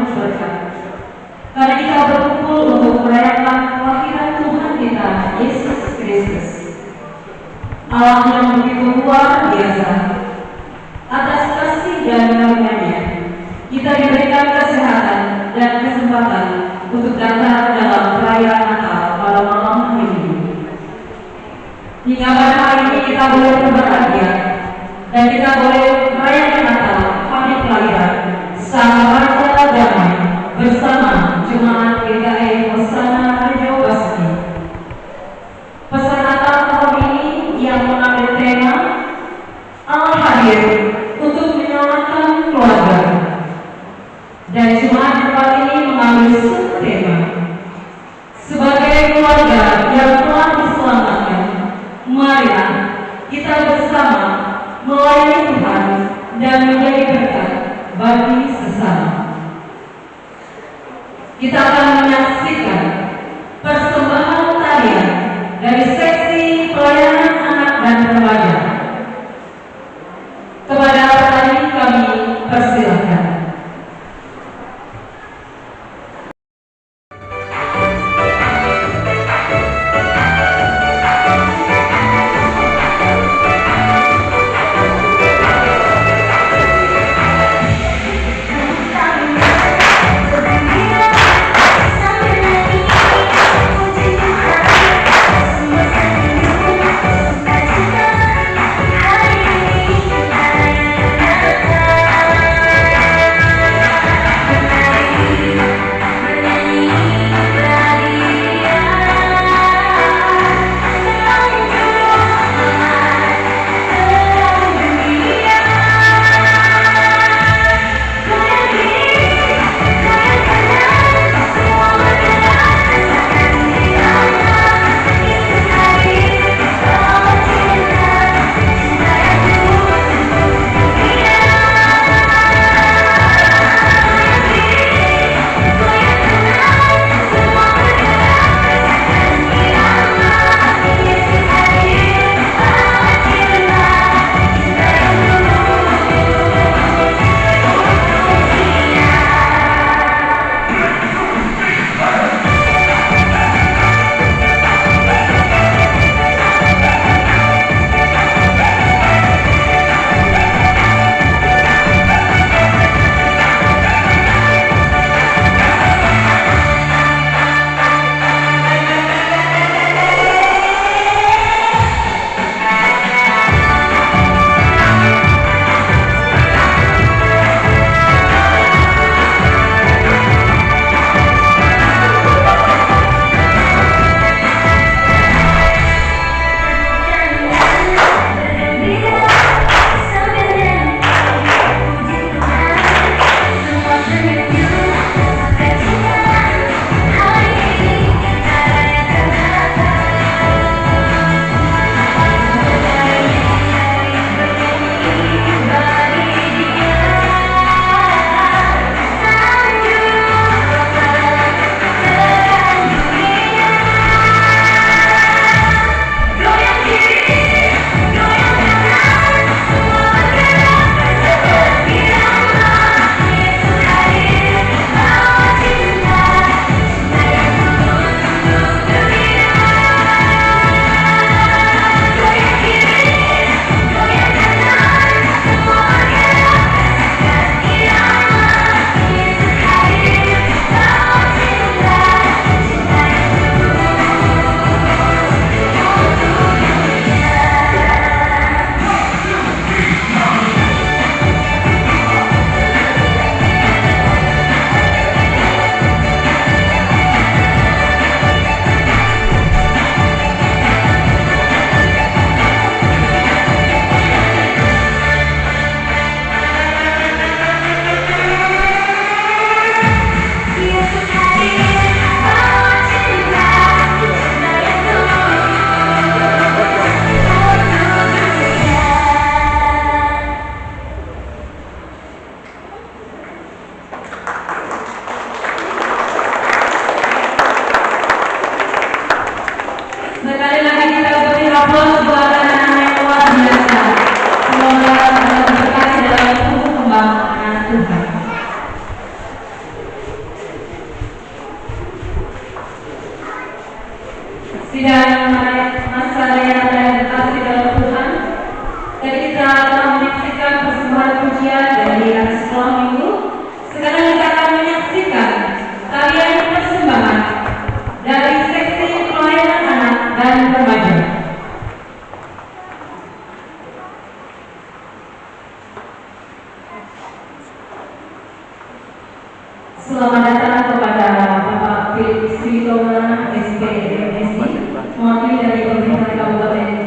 penuh berkat. Karena kita berkumpul untuk merayakan kelahiran Tuhan kita, Yesus Kristus. Allah yang begitu luar biasa. Atas kasih dan karunia-Nya, kita diberikan kesehatan dan kesempatan untuk datang dalam perayaan Natal pada malam Minggu. Hingga pada hari ini kita boleh berbahagia dan kita boleh merayakan Natal, hari kelahiran Sang Raja Damai bersama Jemaat GKI Hosana Rejo Basti. Pesan Natal tahun ini yang mengambil tema Allah hadir untuk menyelamatkan keluarga. Dan Jemaat tempat ini mengambil subtema sebagai keluarga yang telah diselamatkan. Marilah kita bersama melayani Tuhan dan menjadi berkat bagi sesama. Kita akan menyaksikan persembahan tarian dari seksi pelayanan anak dan remaja. Kepada petani kami persilahkan. Sampai Sidang masa yang terkasih dalam Tuhan, dan kita telah menyaksikan persembahan pujian dari anak sekolah minggu. Sekarang kita akan menyaksikan tarian persembahan dari seksi pelayanan anak dan remaja. Selamat datang kepada Bapak Philip Sritoma, SPMSI, mewakili dari pemerintah Kabupaten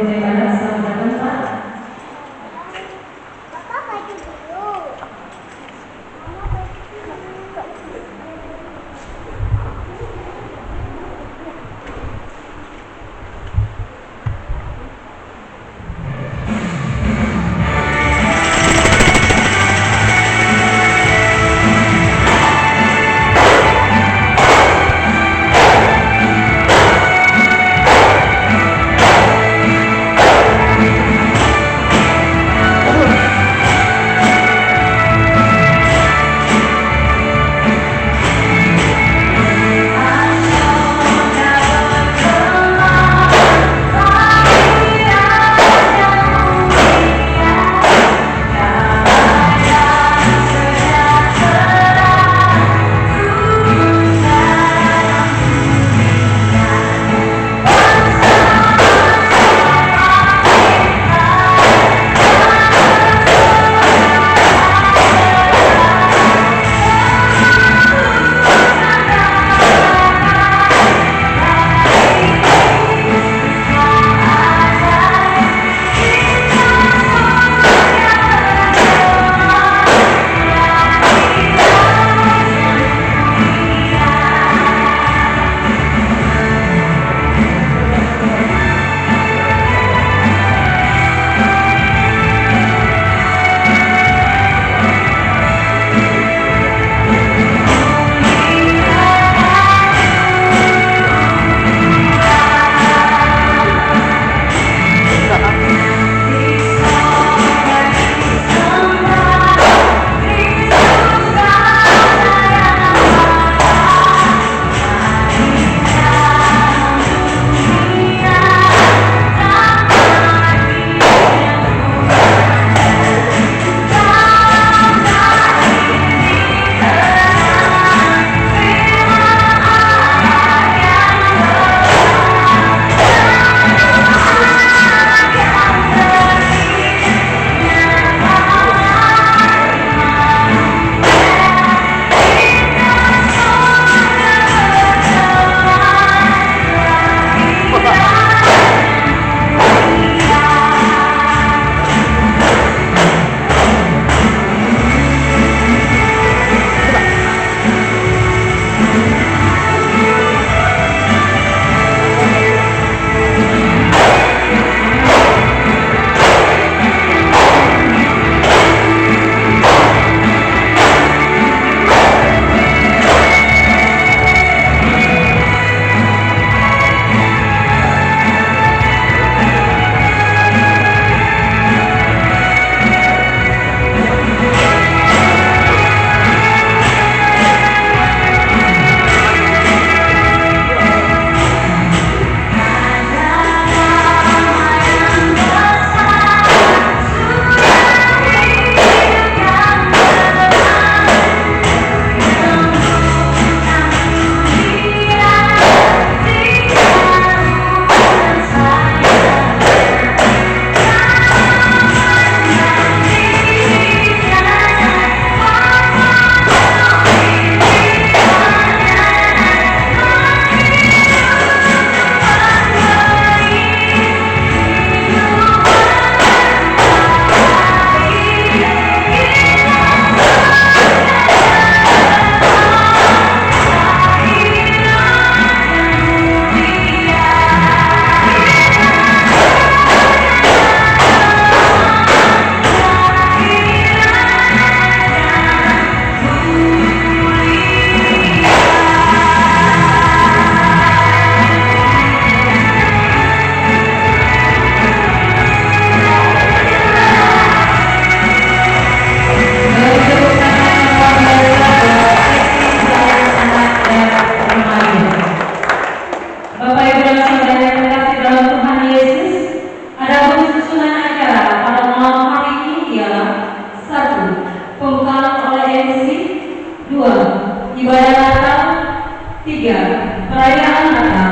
3. Perayaan Natal.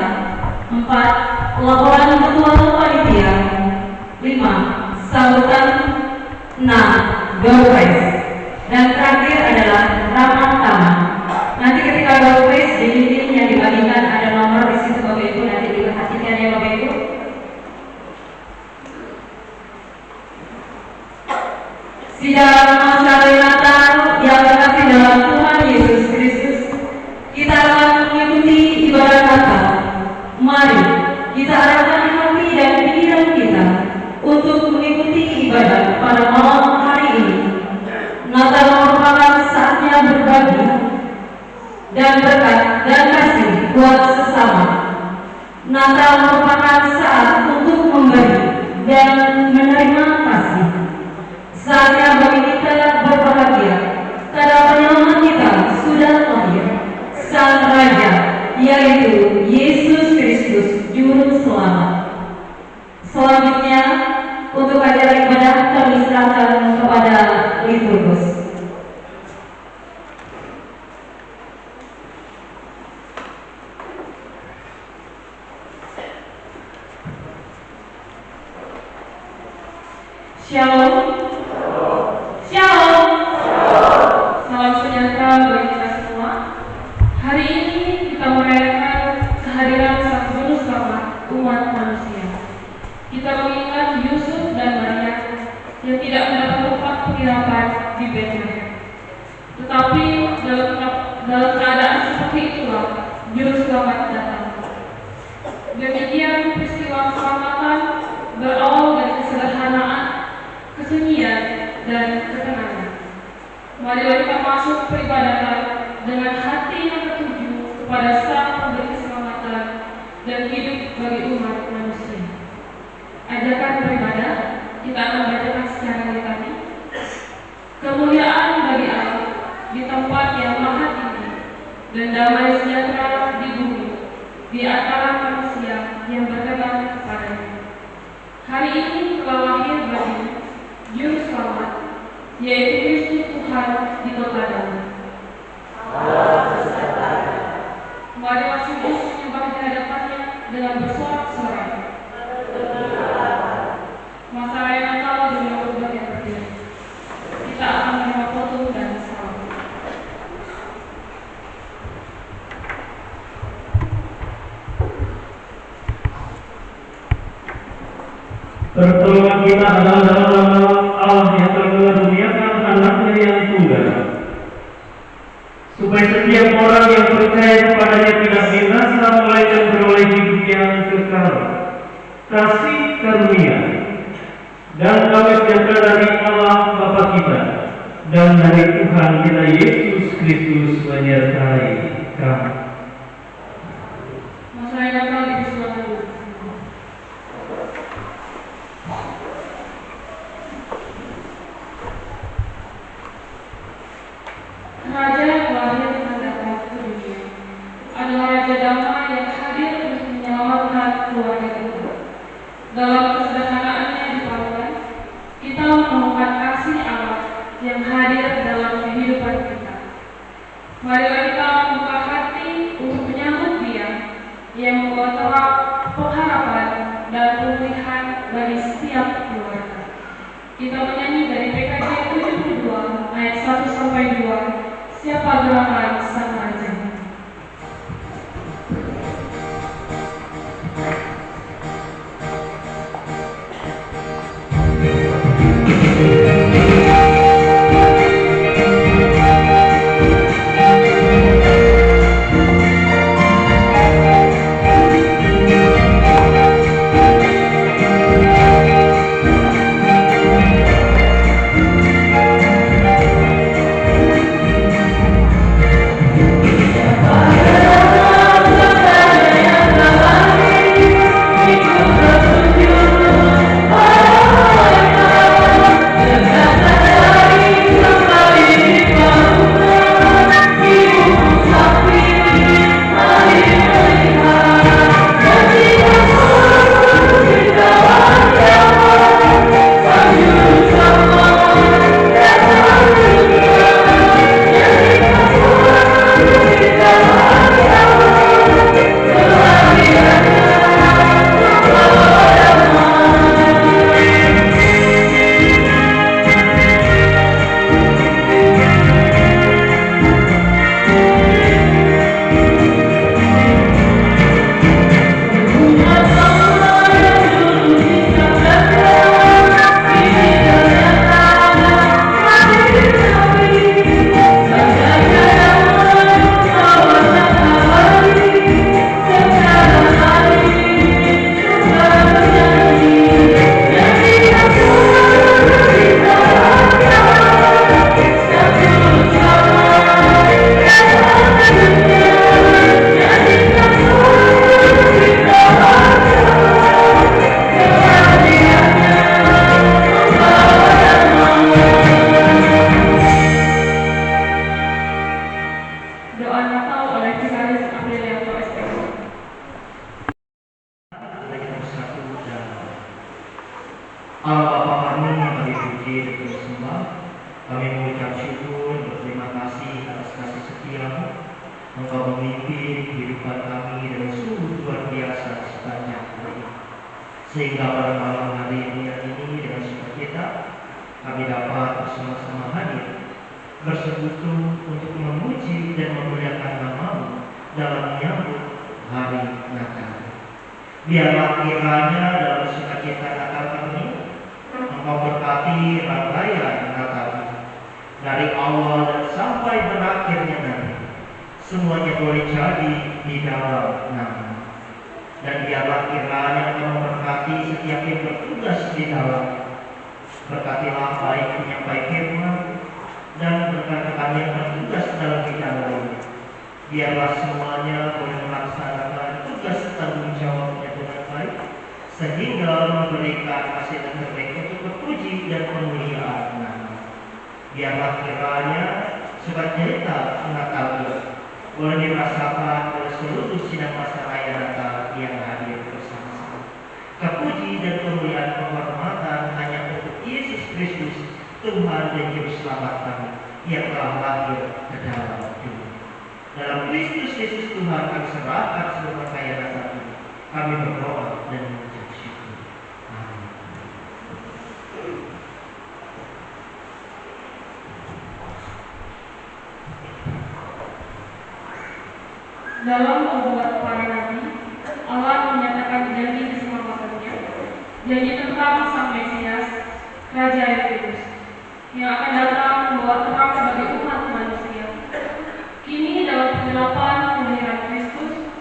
4. Laporan Ketua Panitia. 5. Sambutan. 6. Door prize. Dan terakhir adalah ramah tamah. Nanti ketika door prize di dinding yang dibagikan ada nomor di situ Bapak Ibu, nanti diperhatikan ya Bapak Ibu. Sidang Masyarakat Natal yang terkasih dalam Tuhan Yesus Kristus, kita akan mengikuti ibadah Natal. Mari kita arahkan hati dan pikiran kita untuk mengikuti ibadah pada malam hari ini. Natal merupakan saatnya berbagi dan berkat dan kasih buat sesama. Natal merupakan saat untuk memberi dan menerima kasih. Saatnya bagi kita berbahagia karena penyelamat kita sudah lahir, Sang Raja, yaitu Yesus Kristus, Juru Selamat. Selanjutnya, untuk acara ibadah kami serahkan kepada liturgus. Shalom. Shalom. Salam sejahtera bagi kita semua. Hari ini kita merayakan kehadiran Sang Juru Selamat umat manusia. Kita mengingat Yusuf dan Maria yang tidak mendapat tempat penginapan di Bethlehem. Tetapi dalam keadaan seperti itulah Juru Selamat datang. Demikian peristiwa keselamatan berawal dari kesederhanaan, kesunyian, dan ketenangan. Mari kita masuk peribadatan dengan hati yang tertuju kepada Sang Pemberi keselamatan dan hidup bagi umat manusia. Ajakan beribadah kita akan bacakan secara liturgi. Kemuliaan bagi Allah di tempat yang maha tinggi dan damai sejahtera di bumi di antara manusia yang berkenan kepadanya. Hari ini telah lahir bagi Juru Selamat, yaitu Kristus Tuhan di kota Daud. Mari sujud menyembah di hadapannya dengan bersorak-sorai. Masa raya Natal dengan berbagai berbeda. Kita akan menerima foto dan salam. Pertolongan kita adalah dalam nama Allah yang telah mengaruniakan anaknya yang tunggal, supaya setiap orang yang percaya kepadanya tidak binasa melainkan beroleh hidup yang kekal. Kasih karunia dan damai sejahtera dari Allah Bapa kita dan dari Tuhan kita Yesus Kristus menyertai kamu. Masa raya Natal dipersilakan dulu. Raja yang lahir dan datang ke dunia adalah Raja damai yang hadir untuk menyelamatkan keluarga kita. Dalam kesederhanaannya di Paluan, kita menemukan kasih Allah yang hadir dalam kehidupan kita. Mari kita membuka hati untuk menyambut Dia yang membawa terang pengharapan dan pemulihan bagi setiap keluarga. Kita menyanyi dari PKJ 72 ayat 1-2. Siapa gerakan Sang Raja? Allah Bapa kami yang dipuji dan disembah, kami mengucap syukur berterima kasih atas kasih setia-Mu. Engkau memimpin kehidupan kami dengan sungguh luar biasa sepanjang hari. Sehingga pada malam hari ini dengan sukacita kami dapat bersama-sama hadir bersekutu untuk memuji dan memuliakan nama-Mu dalam menyambut hari Natal. Biarlah kiranya dalam sukacita Natal kami Engkau berkati rangkaian Natal dari awal dan sampai berakhirnya nanti. Semuanya boleh jadi di dalam nama. Dan biarlah kiranya Engkau memberkati setiap yang bertugas di dalam. Berkatilah baik penyampai firman dan berkati kami yang bertugas dalam bidang lain. Biarlah semuanya boleh melaksanakan tugas tanggung jawabnya dengan baik, sehingga memberikan hasil yang terbaik untuk berpuji dan pemuliaan nama. Biarlah kiranya sukacita Natal ini boleh dirasakan oleh seluruh sidang masa raya Natal yang hadir bersama-sama. Kepuji dan kemuliaan penghormatan hanya untuk Yesus Kristus, Tuhan dan Juru Selamat kami yang telah lahir ke dalam dunia. Dalam Kristus Yesus Tuhan kami serahkan seluruh kekayaan Natal ini. Kami berdoa dan mengucap syukur. Amin. Dalam nubuat para nabi, Allah menyatakan janji keselamatannya, janji tentang Sang Mesias, Raja yang kudus, yang akan datang membawa terang bagi umat manusia. Kini dalam penggelapan kelahiran Kristus,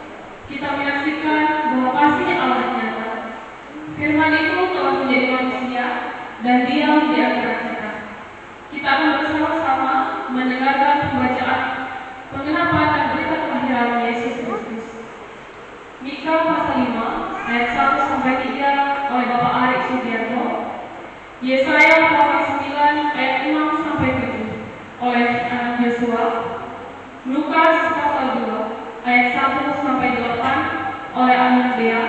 kita menyaksikan bahwa kasih Allah nyata. Firman itu telah menjadi manusia dan diam di antara kita. Kita akan bersama-sama mendengarkan pembacaan penggenapan dan berita kelahiran Yesus Kristus. Mika pasal 5 ayat 1 sampai 3 oleh Bapak Arik Sugiarto. Yesaya pasal 9 ayat 6 sampai 7 oleh anak Yosua. Lukas pasal 2 ayat 1 sampai 8 oleh anak Dea.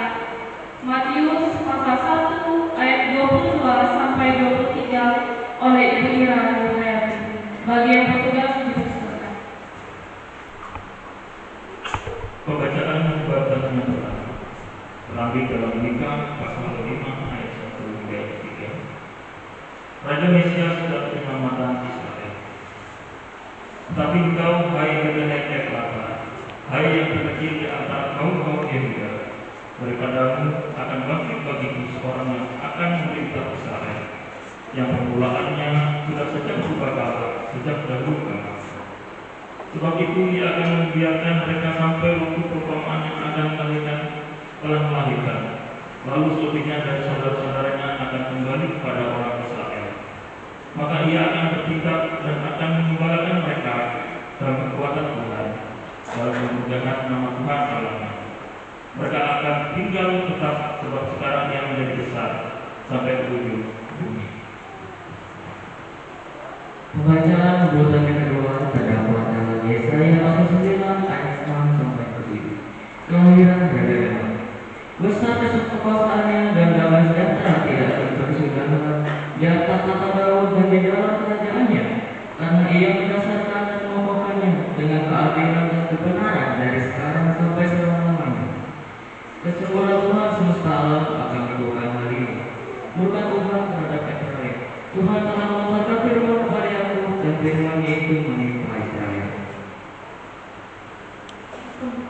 Matius pasal 1 ayat 22 sampai 23 oleh Ibu Ira Nurhayati. Bagi yang bertugas dipersilakan. Pembacaan bab yang pertama terambil dalam Mika pasal 5 ayat 1 hingga 3. Raja Mesias sudah penyelamatan Israel. Tetapi engkau, hai Bethlehem Efratah, hai yang terkecil di antara kaum-kaum Yehuda, daripadamu akan bangkit bagiku seorang yang akan memerintah Israel, yang permulaannya sudah sejak purbakala, sejak dahulu kala. Sebab itu ia akan membiarkan mereka sampai waktu perumpamaan yang akan telah melahirkan. Lalu selebihnya dari saudara-saudaranya akan kembali kepada orang Israel. Maka ia akan bertindak dan akan mengembalakan mereka dalam kekuatan Tuhan, dalam memuliakan nama Tuhan Allahnya. Mereka akan tinggal tetap sebab sekarang ia menjadi besar sampai ke ujung bumi. Pembacaan urutan yang kedua terdapat dalam Yesaya pasal 9 ayat 6 sampai 7. Kelahiran Bethlehem. Besar kekuasaannya dan damai sejahtera tidak akan tersudahan di atas tata Daud dan di dalam kerajaannya, karena ia mendasarkan dan mengokohkannya dengan keadilan dan kebenaran dari sekarang sampai selama-lamanya. Kesempurnaan Tuhan semesta alam akan melakukan hal ini. Bukan Tuhan terhadap Israel. Tuhan telah melontarkan firman kepada Yakub dan firman-Nya itu menimpa Israel.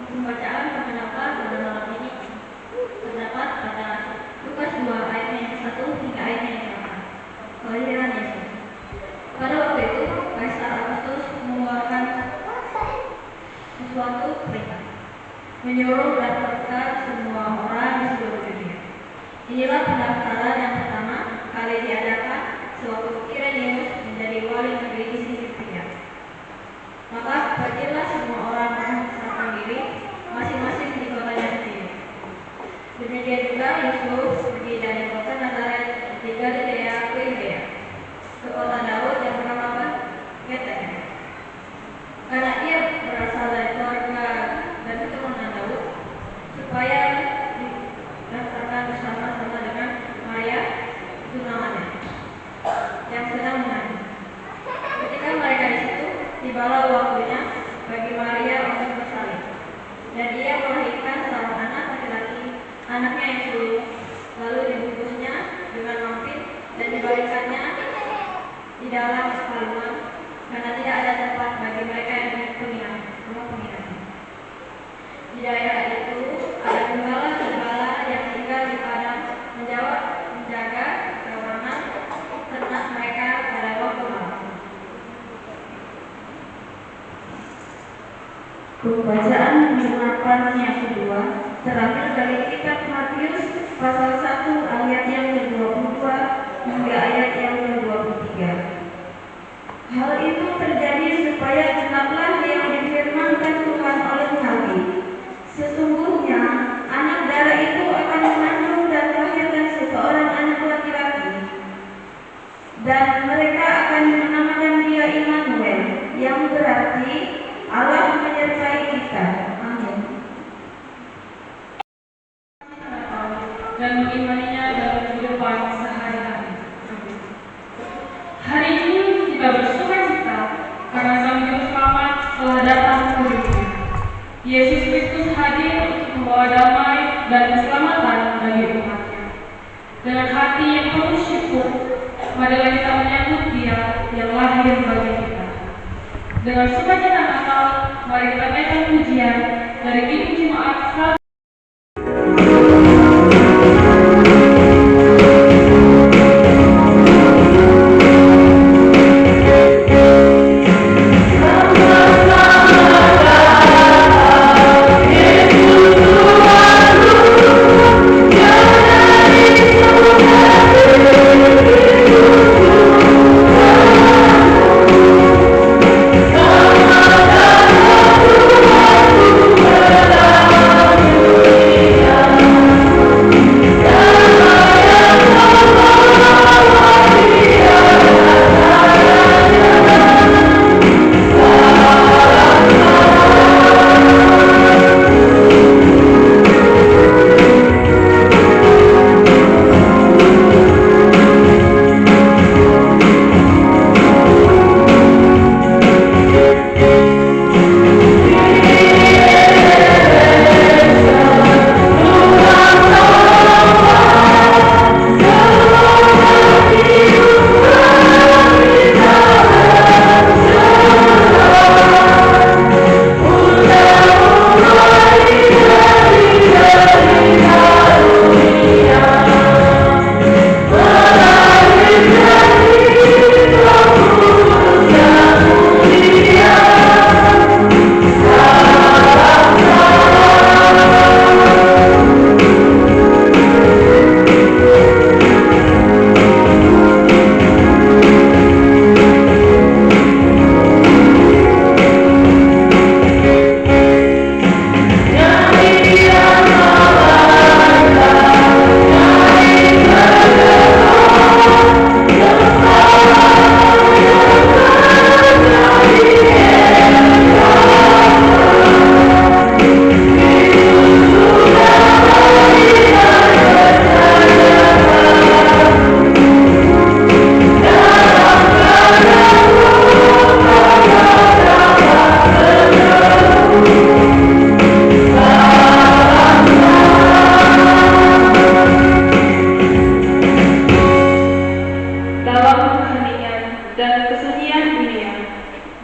Pembacaan terdapat pada malam ini terdapat pada Lukas 2 ayat yang ke-1 hingga ayat yang ke-8. Kelahiran Yesus. Pada waktu itu Kaisar Agustus mengeluarkan suatu perintah, menyuruh mendaftarkan semua orang di seluruh dunia. Inilah pendaftaran yang pertama kali diadakan sewaktu Kirenius menjadi wali negeri di sisi Syria. Maka pergilah semua orang menyerahkan diri masing-masing di kotanya sendiri. Demikian juga Yesus pergi dari kota Nazaret di Galilea ke Yudea, ke kota Daud yang bernama Bethlehem, karena ia berasal dari keluarga dan keturunan Daud, supaya didaftarkan bersama-sama dengan Maria, itu nama ia melahirkan seorang anak laki-laki, anaknya yang sulung, lalu dibungkusnya dengan mampit dan dibalikannya di dalam palungan, karena tidak ada tempat bagi mereka yang rumah penginapan. Di daerah itu ada gembala-gembala yang tinggal di padang menjaga kawanan ternak mereka pada waktu malam. Pembacaan penginapan yang kedua terambil dari kitab Matius pasal 1 ayat yang ke-22 hingga ayat yang ke-23. Hal itu terjadi supaya genaplah yang difirmankan Tuhan oleh Nabi. Sesungguhnya anak darah itu akan mengandung dan melahirkan seseorang anak laki-laki, dan mereka akan menamakan dia Immanuel, yang berarti Allah menyertai kita. Amin. Dan mengimaninya dalam kehidupan sehari-hari. Hari ini kita bersukacita karena Sang Juru Selamat telah datang ke dunia. Yesus Kristus hadir untuk membawa damai dan keselamatan bagi umatnya. Dengan hati yang penuh syukur, marilah kita menyambut Dia yang lahir bagi kita. Dengan sukacita Natal, mari kita naikkan pujian dari Ibu Jemaat 100.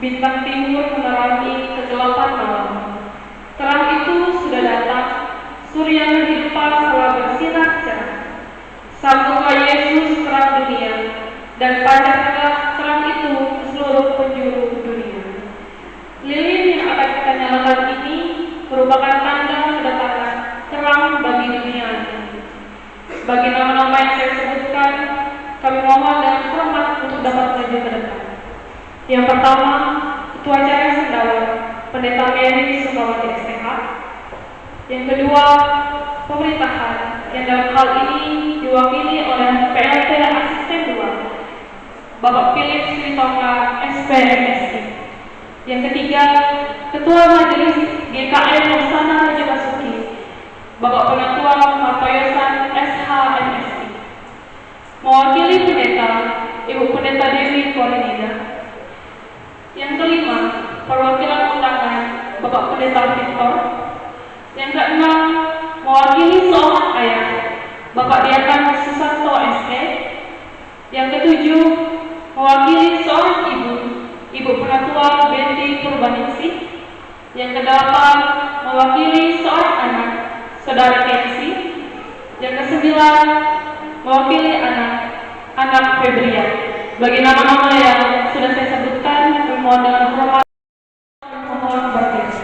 Bintang timur menerangi kegelapan malam. Terang itu sudah datang, surya kehidupan telah bersinar cerah. Sambutlah Yesus terang dunia, dan padamkanlah terang itu ke seluruh penjuru dunia. Lilin yang akan kita nyalakan ini merupakan tanda kedatangan terang bagi dunia ini. Bagi nama-nama yang saya sebutkan, kami mohon dengan hormat untuk dapat maju ke depan. Yang pertama, Ketua Acara Sendawa, Pendeta Mary Sukawati STH. Yang kedua, pemerintahan yang dalam hal ini diwakili oleh PLT Asisten 2, Bapak Philip Sritonga SPMSI. Yang ketiga, Ketua Majelis GKM Laksana Raja Basuki, Bapak Penatua Martoyosan SHMSI. Mewakili pendeta, Ibu Pendeta Dewi Korinida. Yang kelima, perwakilan undangan Bapak Pendeta Victor. Bapak Diakan Susanto SE. Yang ketujuh, mewakili seorang Ibu Penatua Benti Purbaningsih. Yang kedelapan, mewakili seorang anak, Saudara Kensi. Yang kesembilan, mewakili anak Febrian. Bagi nama-nama yang sudah saya sebutkan, termohon dengan hormat memohon berdiri.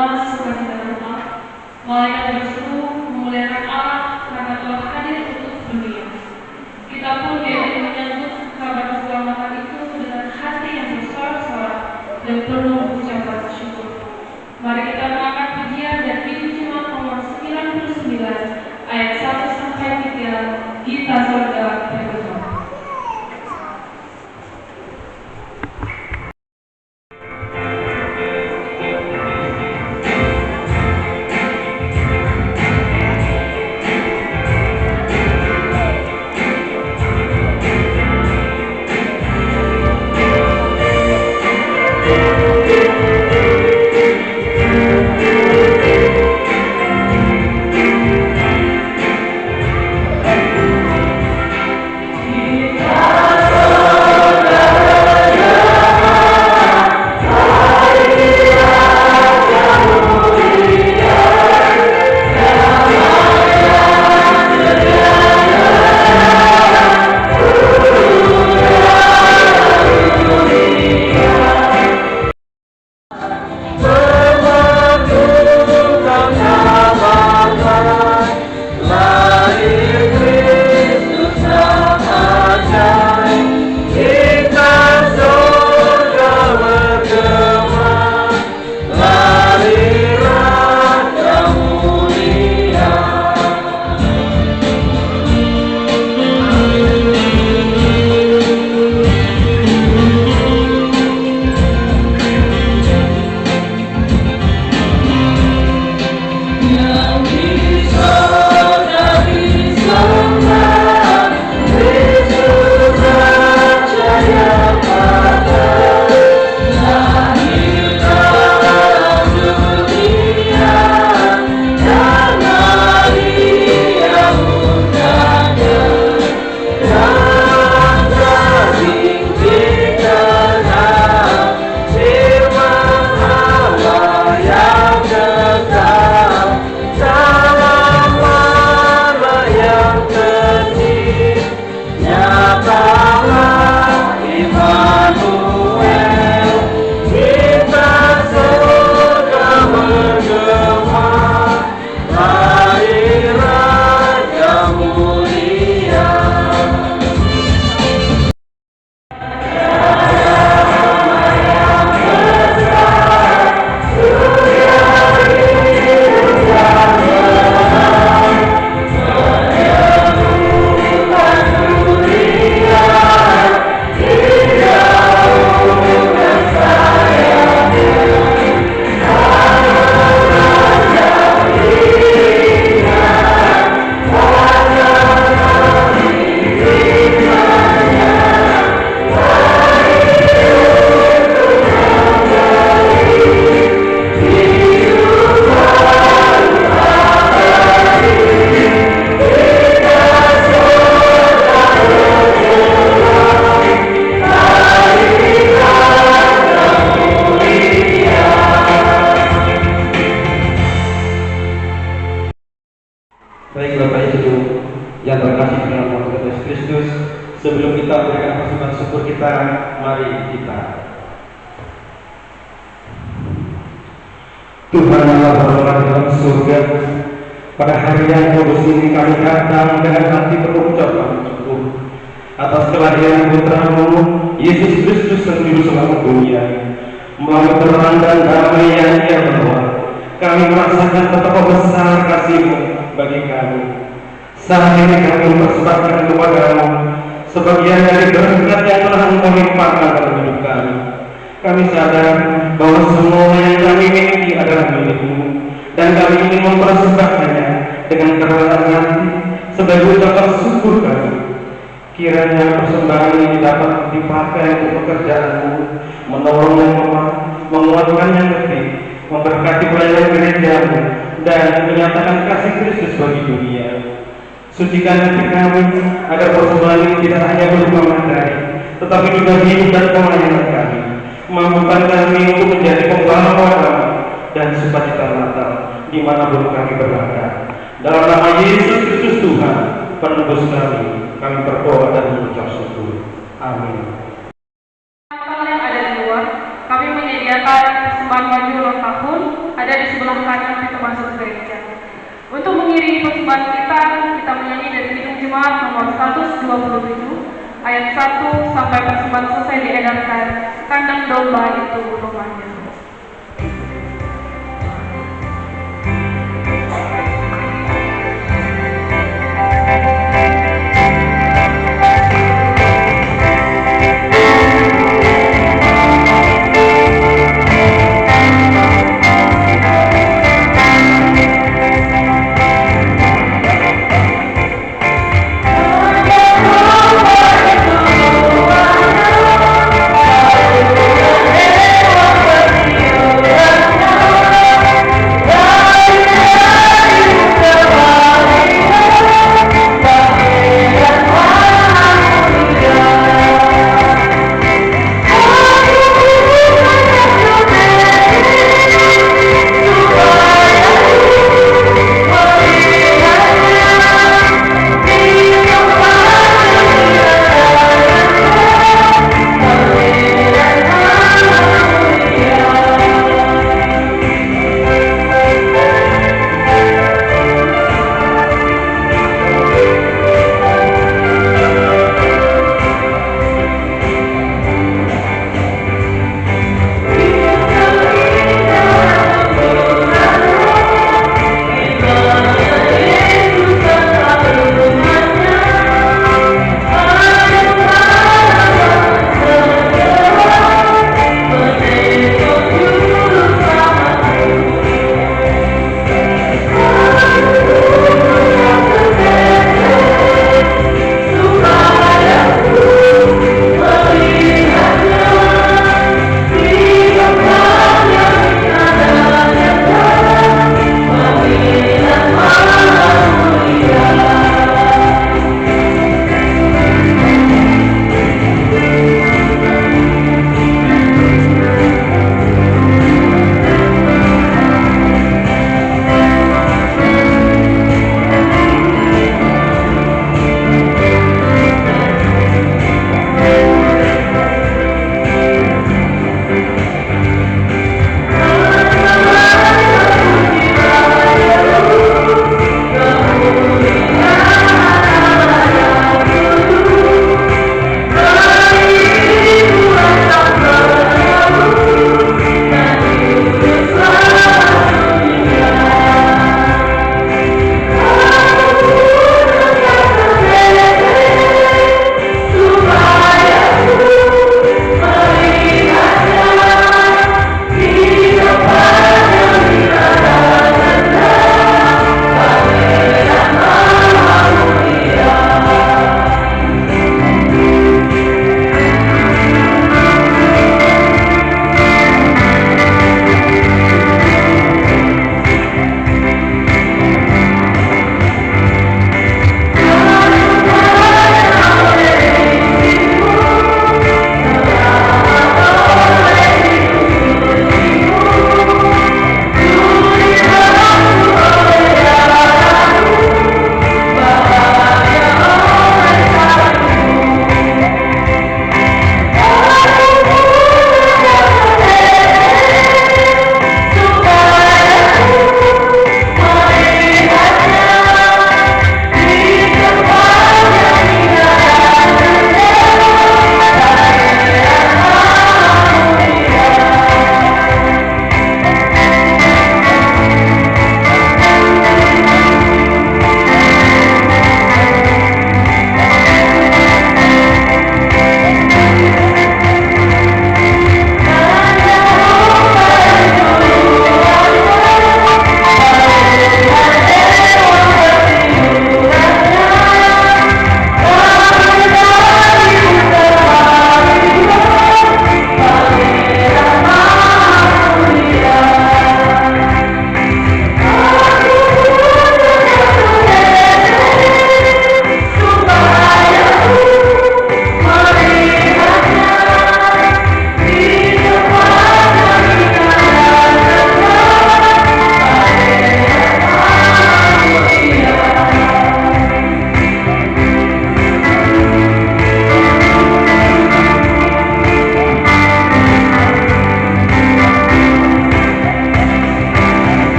rumah sukacita rumah, malaikat berseru memuliakan Allah karena telah hadir untuk dunia. Kita pun diajak menyambut kabar keselamatan itu dengan hati yang bersorak-sorak dan penuh ucapan syukur. Mari kita mengangkat pujian dan Injil nomor 99 ayat 1 sampai 3, Gita Sorga bergema. Baik Bapak Ibu yang terkasih dalam Tuhan Yesus Kristus, sebelum kita berikan persembahan syukur kita, mari kita. Tuhan Allah Bapa dalam surga, pada hari yang kudus ini kami datang dengan hati penuh ucapan syukur atas kelahiran Putra-Mu Yesus Kristus yang juru selamat dunia. Melalui terang dan damai yang Ia bawa, kami merasakan betapa besar kasih-Mu bagi kami. Saat ini kami mempersembahkan kepada-Mu sebagian dari berkat yang telah Engkau limpahkan dalam hidup kami. Kami sadar bahwa semua yang kami miliki adalah milik-Mu, dan kami ingin mempersembahkannya dengan kerelaan hati sebagai ucapan syukur kami. Kiranya persembahan ini dapat dipakai untuk pekerjaan-Mu, menolong yang lemah, menguatkan yang letih, memberkati pelayanan gereja-Mu, dan menyatakan kasih Kristus bagi dunia. Sucikan hati kami agar persembahan ini tidak hanya berupa materi, tetapi juga hidup dan pelayanan kami. Mampukan kami untuk menjadi pembawa damai dan sukacita Natal dimanapun kami berada. Dalam nama Yesus Kristus Tuhan, penebus kami berdoa dan mengucap syukur. Amin. Yang ada di luar, kami menyediakan persembahan baju ulang tahun ada di sebelah kanan pintu masuk gereja. Untuk mengiringi persembahan kita menyanyi dari Kidung Jemaat nomor 127 ayat 1 sampai persembahan selesai diedarkan. Kandang domba itu rumahnya. Dewa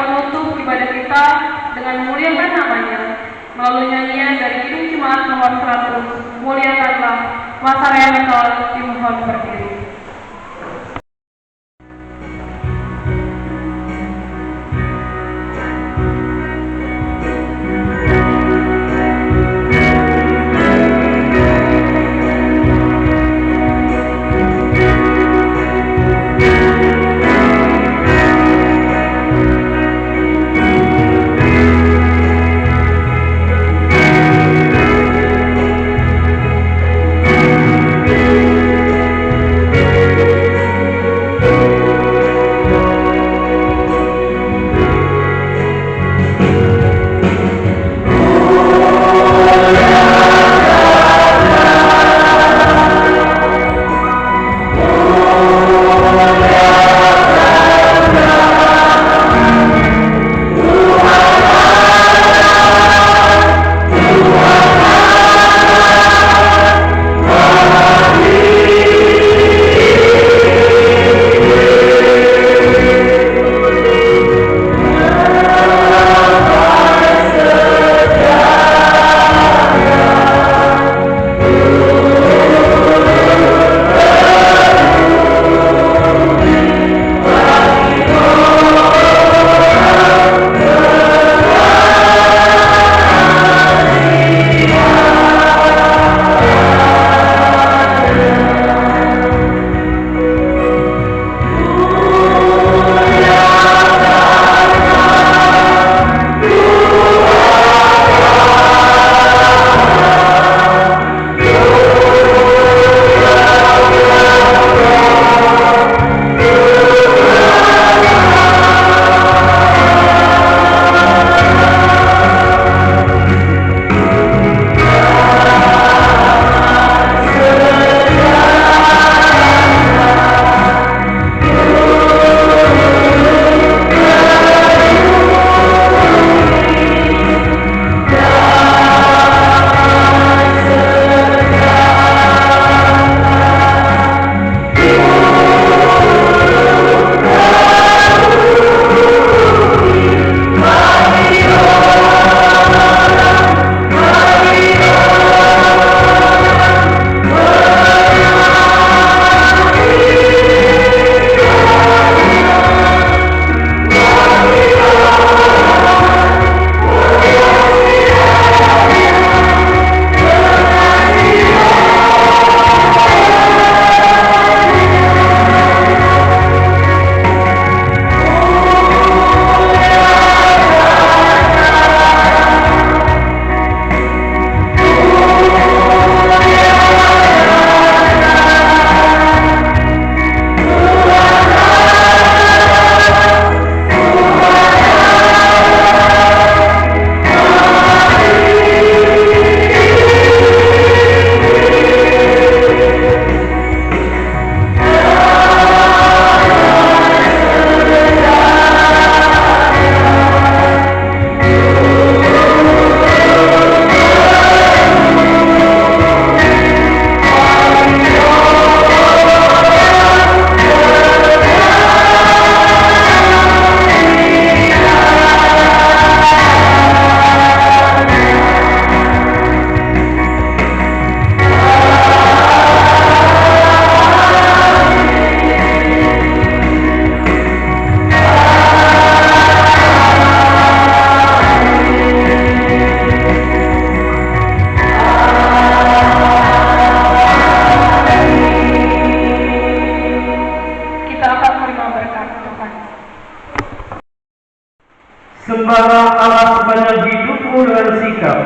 menutup ibadah kita dengan memuliakan namanya melalui nyanyian dari Kidung Jemaat nomor 100, Muliakanlah, Masa Raya Natal dimohon berdiri. Sembahlah Allah sepanjang hidupmu dengan sikap.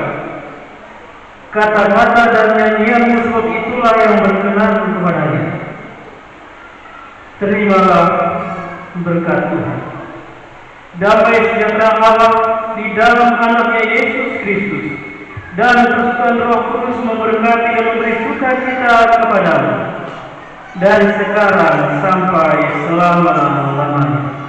Kata-kata dan nyanyianmu sebab itulah yang berkenan kepadanya. Terimalah berkat Tuhan. Damai sejahtera Allah di dalam anaknya Yesus Kristus dan persekutuan Roh Kudus memberkati dan memberi sukacita kepadamu dari sekarang sampai selama-lamanya.